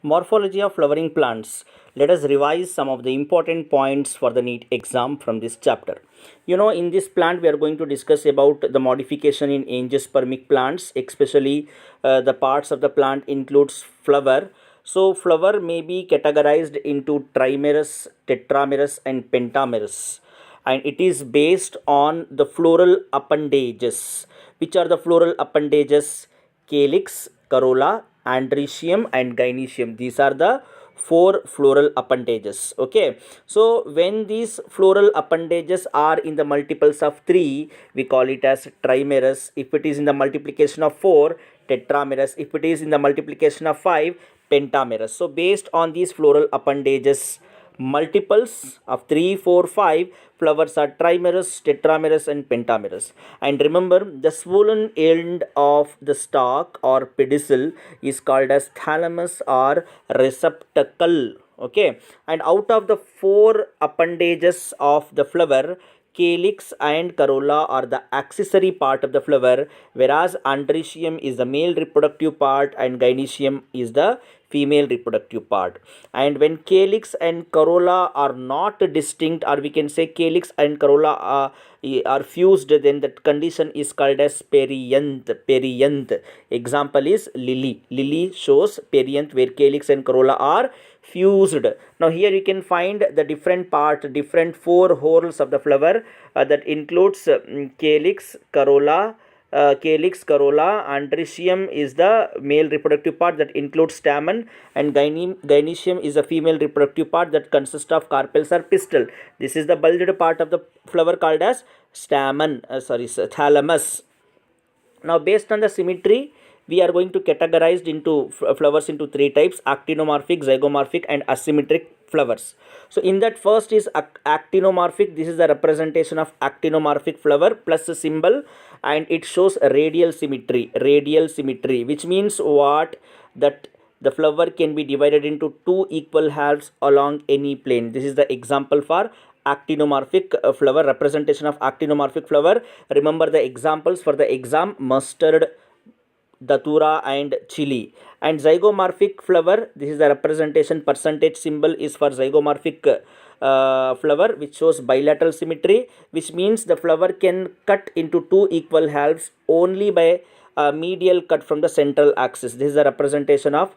Morphology of flowering plants. Let us revise some of the important points for the NEET exam from this chapter. In this plant, we are going to discuss about the modification in angiospermic plants, especially the parts of the plant includes flower. So, flower may be categorized into trimerous, tetramerous, and pentamerous, and it is based on the floral appendages. Which are the floral appendages? Calyx, corolla, androecium, and gynoecium. These are the four floral appendages. Okay, so when these floral appendages are in the multiples of 3, we call it as trimerous. If it is in the multiplication of 4, tetramerous. If it is in the multiplication of 5, pentamerous. So based on these floral appendages, multiples of 3, 4, 5, flowers are trimerous, tetramerous, and pentamerous. And remember, the swollen end of the stalk or pedicel is called as thalamus or receptacle. Okay, and out of the four appendages of the flower, calyx and corolla are the accessory part of the flower, whereas androecium is the male reproductive part and gynoecium is the female reproductive part. And when calyx and corolla are not distinct, or we can say calyx and corolla are fused, then that condition is called as perianth. Example is lily. Lily shows perianth where calyx and corolla are fused. Now here you can find the different four whorls of the flower that includes calyx, corolla, androecium is the male reproductive part that includes stamen, and gynoecium is a female reproductive part that consists of carpels or pistil. This is the bulged part of the flower called as thalamus. Now based on the symmetry, we are going to categorize into flowers into three types: actinomorphic, zygomorphic, and asymmetric flowers. So in that, first is actinomorphic. This is the representation of actinomorphic flower plus a symbol, and it shows a radial symmetry, which means what? That the flower can be divided into two equal halves along any plane. This is the example for actinomorphic flower, representation of actinomorphic flower. Remember the examples for the exam: mustard, datura, and chili. And zygomorphic flower, this is the representation, percentage symbol is for zygomorphic flower, which shows bilateral symmetry, which means the flower can cut into two equal halves only by a medial cut from the central axis. This is the representation of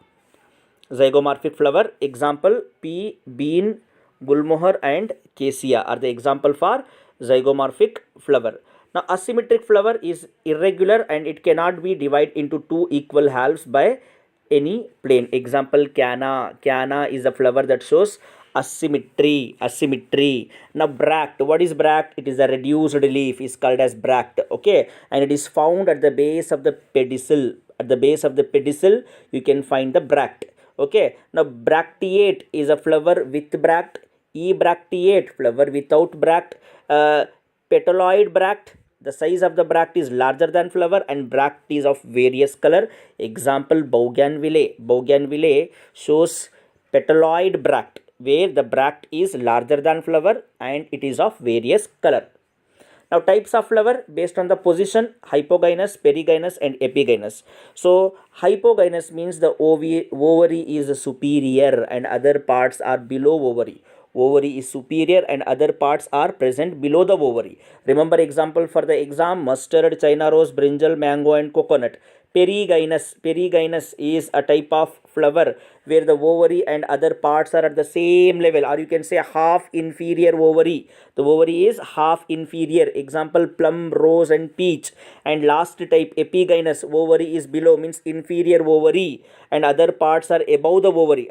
zygomorphic flower. Example: pea, bean, gulmohar, and cassia are the example for zygomorphic flower. Now asymmetric flower is irregular and it cannot be divided into two equal halves by any plane. Example: canna. Canna is a flower that shows asymmetry. Now bract. What is bract? It is a reduced leaf, is called as bract. Okay, and it is found at the base of the pedicel. At the base of the pedicel you can find the bract. Okay, now bracteate is a flower with bract. Ebracteate, flower without bract. Petaloid bract, the size of the bract is larger than flower, and bract is of various color. Example: bougainvillea. Bougainvillea shows petaloid bract, where the bract is larger than flower and it is of various color. Now types of flower based on the position: hypogynous, perigynous, and epigynous. So hypogynous means the ovary is superior and other parts are below ovary. Ovary is superior and other parts are present below the ovary. Remember example for the exam: mustard, china rose, brinjal, mango, and coconut. Perigynous is a type of flower where the ovary and other parts are at the same level, or you can say half inferior ovary. The ovary is half inferior. Example: plum, rose, and peach. And last type, epigynous, ovary is below, means inferior ovary, and other parts are above the ovary.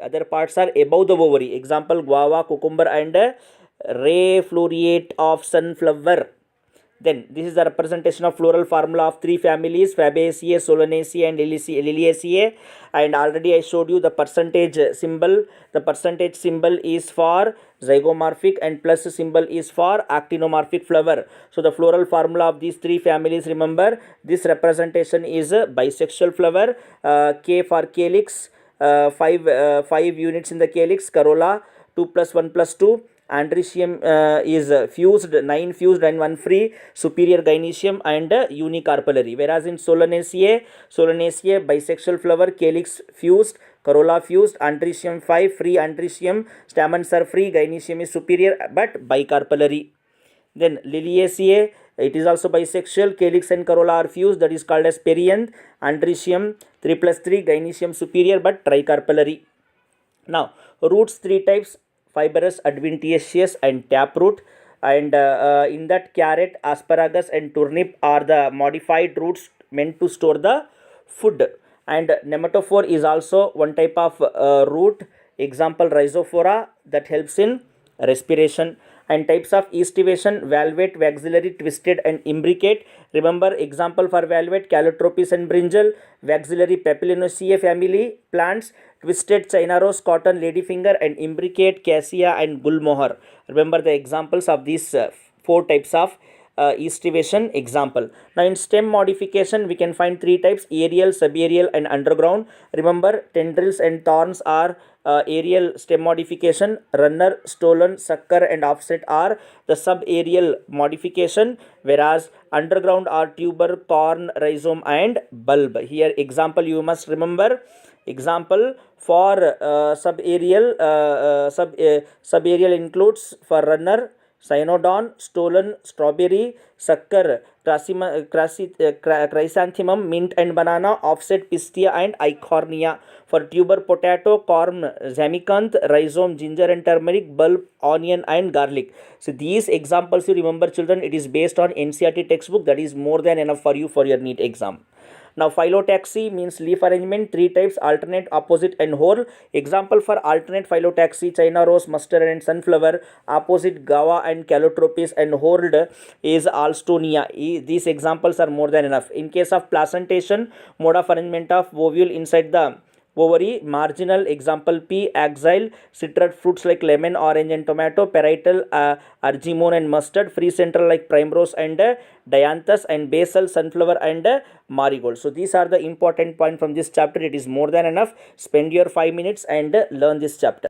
Example: guava, cucumber, and ray floriate of sunflower. Then this is the representation of floral formula of three families: Fabaceae, Solanaceae, and Liliaceae. And already I showed you the percentage symbol. The percentage symbol is for zygomorphic and plus symbol is for actinomorphic flower. So the floral formula of these three families, remember, this representation is a bisexual flower. K for calyx, 5 units in the calyx, corolla 2 plus 1 plus 2, Andrecium is fused, 9 fused and 1 free, superior gynoecium and unicarpellary. Whereas in Solanaceae, bisexual flower, calyx fused, corolla fused, Andrecium 5 free, Andrecium stamens are free, gynoecium is superior but bicarpellary. Then Liliaceae, it is also bisexual, calyx and corolla are fused, that is called as perianth, Andrecium 3+3, gynoecium superior but tricarpellary. Now, roots 3 types: fibrous, adventitious and taproot. And in that, carrot, asparagus and turnip are the modified roots meant to store the food. And nematophore is also one type of root, example rhizophora, that helps in respiration. And types of estivation: valvate, waxillary, twisted and imbricate. Remember, example for valvate, calotropis and brinjal; waxillary, papilionaceae family plants; twisted, china rose, cotton, ladyfinger; and imbricate, cassia and gulmohar. Remember the examples of these 4 types of estivation example. Now in stem modification, we can find 3 types: aerial, subaerial and underground. Remember, tendrils and thorns are aerial stem modification, runner, stolon, sucker and offset are the subaerial modification, whereas underground are tuber, corn, rhizome and bulb. Here example you must remember. Example for subaerial includes: for runner, cynodon; stolon, strawberry; sucker, chrysanthemum, mint and banana; offset, pistia and eichhornia; for tuber, potato; corn, zamicanth; rhizome, ginger and turmeric; bulb, onion and garlic. So these examples you remember, children. It is based on NCERT textbook. That is more than enough for you for your NEET exam. Now phyllotaxy means leaf arrangement, 3 types: alternate, opposite and whorl. Example for alternate phyllotaxy: china rose, mustard and sunflower; opposite, guava and calotropis; and whorled is alstonia. These examples are more than enough. In case of placentation, mode of arrangement of ovule inside the ovary: marginal, example pea; axile, citrus fruits like lemon, orange and tomato; parietal, argemone and mustard; free central like primrose and dianthus; and basal, sunflower and marigold. So these are the important points from this chapter. It is more than enough. Spend your 5 minutes and learn this chapter.